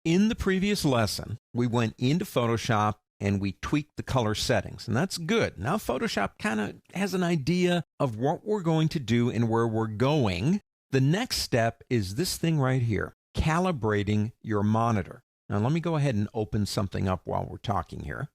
In the previous lesson, we went into Photoshop and we tweaked the color settings, and that's good. Now Photoshop kind of has an idea of what we're going to do and where we're going. The next step is this thing right here, calibrating your monitor. Now let me go ahead and open something up while we're talking here.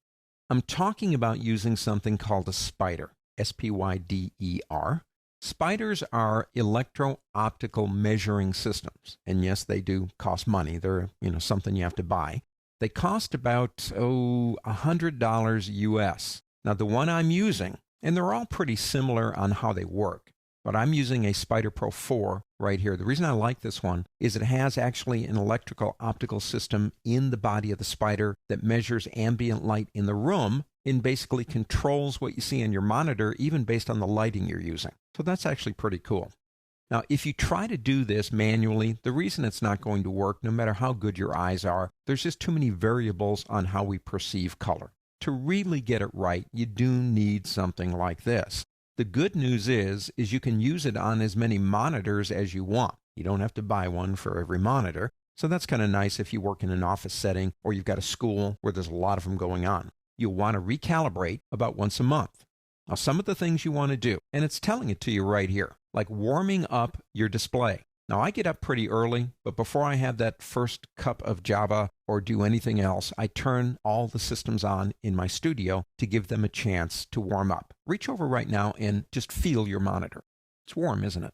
I'm talking about using something called a spyder, S-P-Y-D-E-R. Spyders are electro-optical measuring systems, and yes, they do cost money. They're something you have to buy. They cost about $100 US. Now the one I'm using, and they're all pretty similar on how they work, but I'm using a Spyder Pro 4 right here. The reason I like this one is it has actually an electrical optical system in the body of the Spyder that measures ambient light in the room and basically controls what you see on your monitor, even based on the lighting you're using. So that's actually pretty cool. Now, if you try to do this manually, the reason it's not going to work, no matter how good your eyes are, there's just too many variables on how we perceive color. To really get it right, you do need something like this. The good news is you can use it on as many monitors as you want. You don't have to buy one for every monitor. So that's kind of nice if you work in an office setting or you've got a school where there's a lot of them going on. You'll want to recalibrate about once a month. Now, some of the things you want to do, and it's telling it to you right here, like warming up your display. Now, I get up pretty early, but before I have that first cup of Java or do anything else, I turn all the systems on in my studio to give them a chance to warm up. Reach over right now and just feel your monitor. It's warm, isn't it?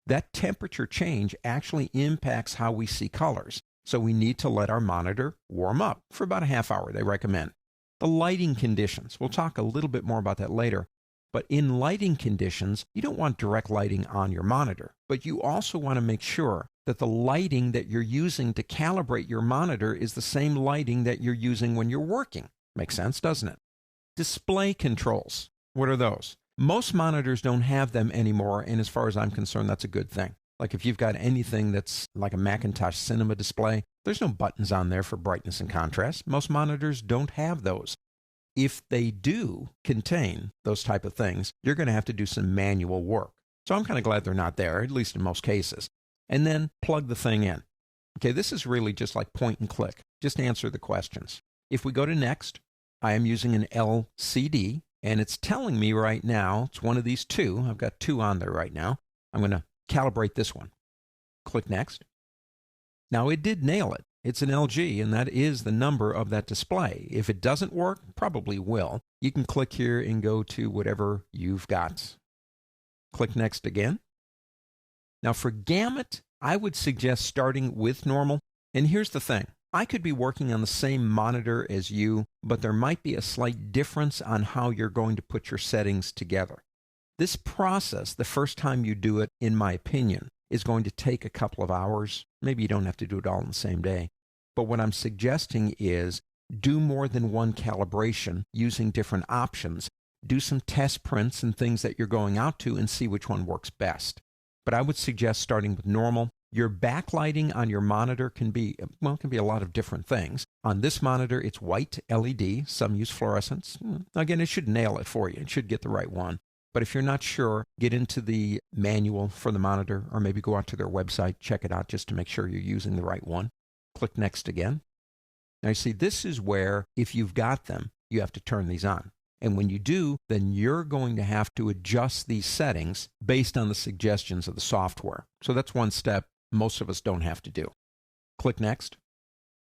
That temperature change actually impacts how we see colors, so we need to let our monitor warm up for about a half hour, they recommend. The lighting conditions, we'll talk a little bit more about that later, but in lighting conditions, you don't want direct lighting on your monitor, but you also want to make sure that the lighting that you're using to calibrate your monitor is the same lighting that you're using when you're working. Makes sense, doesn't it? Display controls, what are those? Most monitors don't have them anymore, and as far as I'm concerned, that's a good thing. Like if you've got anything that's like a Macintosh Cinema display, there's no buttons on there for brightness and contrast. Most monitors don't have those. If they do contain those type of things, you're going to have to do some manual work. So I'm kind of glad they're not there, at least in most cases. And then plug the thing in. Okay, this is really just like point and click. Just answer the questions. If we go to next, I am using an LCD, and it's telling me right now, it's one of these two. I've got two on there right now. I'm going to calibrate this one. Click next. Now it did nail it. It's an LG, and that is the number of that display. If it doesn't work, probably will. You can click here and go to whatever you've got. Click next again. Now for gamut, I would suggest starting with normal. And here's the thing. I could be working on the same monitor as you, but there might be a slight difference on how you're going to put your settings together. This process, the first time you do it, in my opinion, is going to take a couple of hours. Maybe you don't have to do it all in the same day. But what I'm suggesting is do more than one calibration using different options. Do some test prints and things that you're going out to and see which one works best. But I would suggest starting with normal. Your backlighting on your monitor can be a lot of different things. On this monitor, it's white LED. Some use fluorescence. Again, it should nail it for you. It should get the right one. But if you're not sure, get into the manual for the monitor, or maybe go out to their website, check it out just to make sure you're using the right one. Click next again. Now you see, this is where, if you've got them, you have to turn these on. And when you do, then you're going to have to adjust these settings based on the suggestions of the software. So that's one step most of us don't have to do. Click next.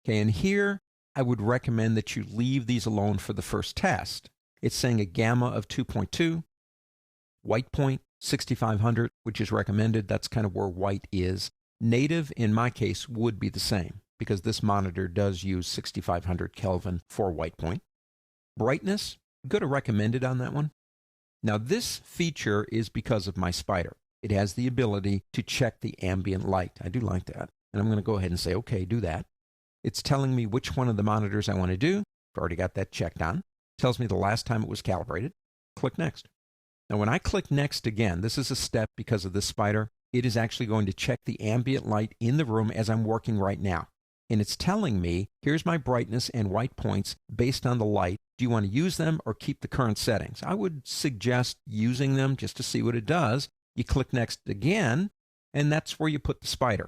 Okay, and here I would recommend that you leave these alone for the first test. It's saying a gamma of 2.2. White point, 6500, which is recommended. That's kind of where white is. Native, in my case, would be the same because this monitor does use 6500 Kelvin for white point. Brightness, go to recommended on that one. Now, this feature is because of my Spyder. It has the ability to check the ambient light. I do like that. And I'm going to go ahead and say, okay, do that. It's telling me which one of the monitors I want to do. I've already got that checked on. It tells me the last time it was calibrated. Click next. Now, when I click next again, this is a step because of this Spyder. It is actually going to check the ambient light in the room as I'm working right now. And it's telling me, here's my brightness and white points based on the light. Do you want to use them or keep the current settings? I would suggest using them just to see what it does. You click next again, and that's where you put the Spyder.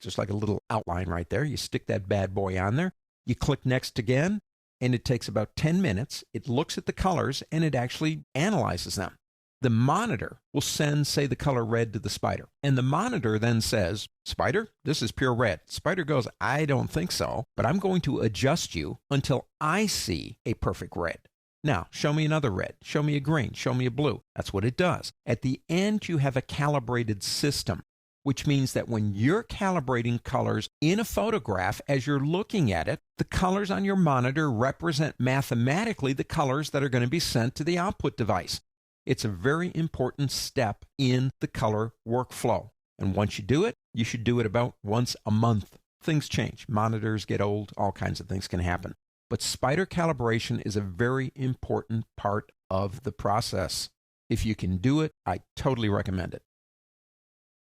just like a little outline right there. You stick that bad boy on there. You click next again, and it takes about 10 minutes. It looks at the colors, and it actually analyzes them. The monitor will send, say, the color red to the spyder. And the monitor then says, spyder, this is pure red. Spyder goes, I don't think so, but I'm going to adjust you until I see a perfect red. Now, show me another red. Show me a green. Show me a blue. That's what it does. At the end, you have a calibrated system, which means that when you're calibrating colors in a photograph, as you're looking at it, the colors on your monitor represent mathematically the colors that are going to be sent to the output device. It's a very important step in the color workflow. And once you do it, you should do it about once a month. Things change. Monitors get old. All kinds of things can happen. But spyder calibration is a very important part of the process. If you can do it, I totally recommend it.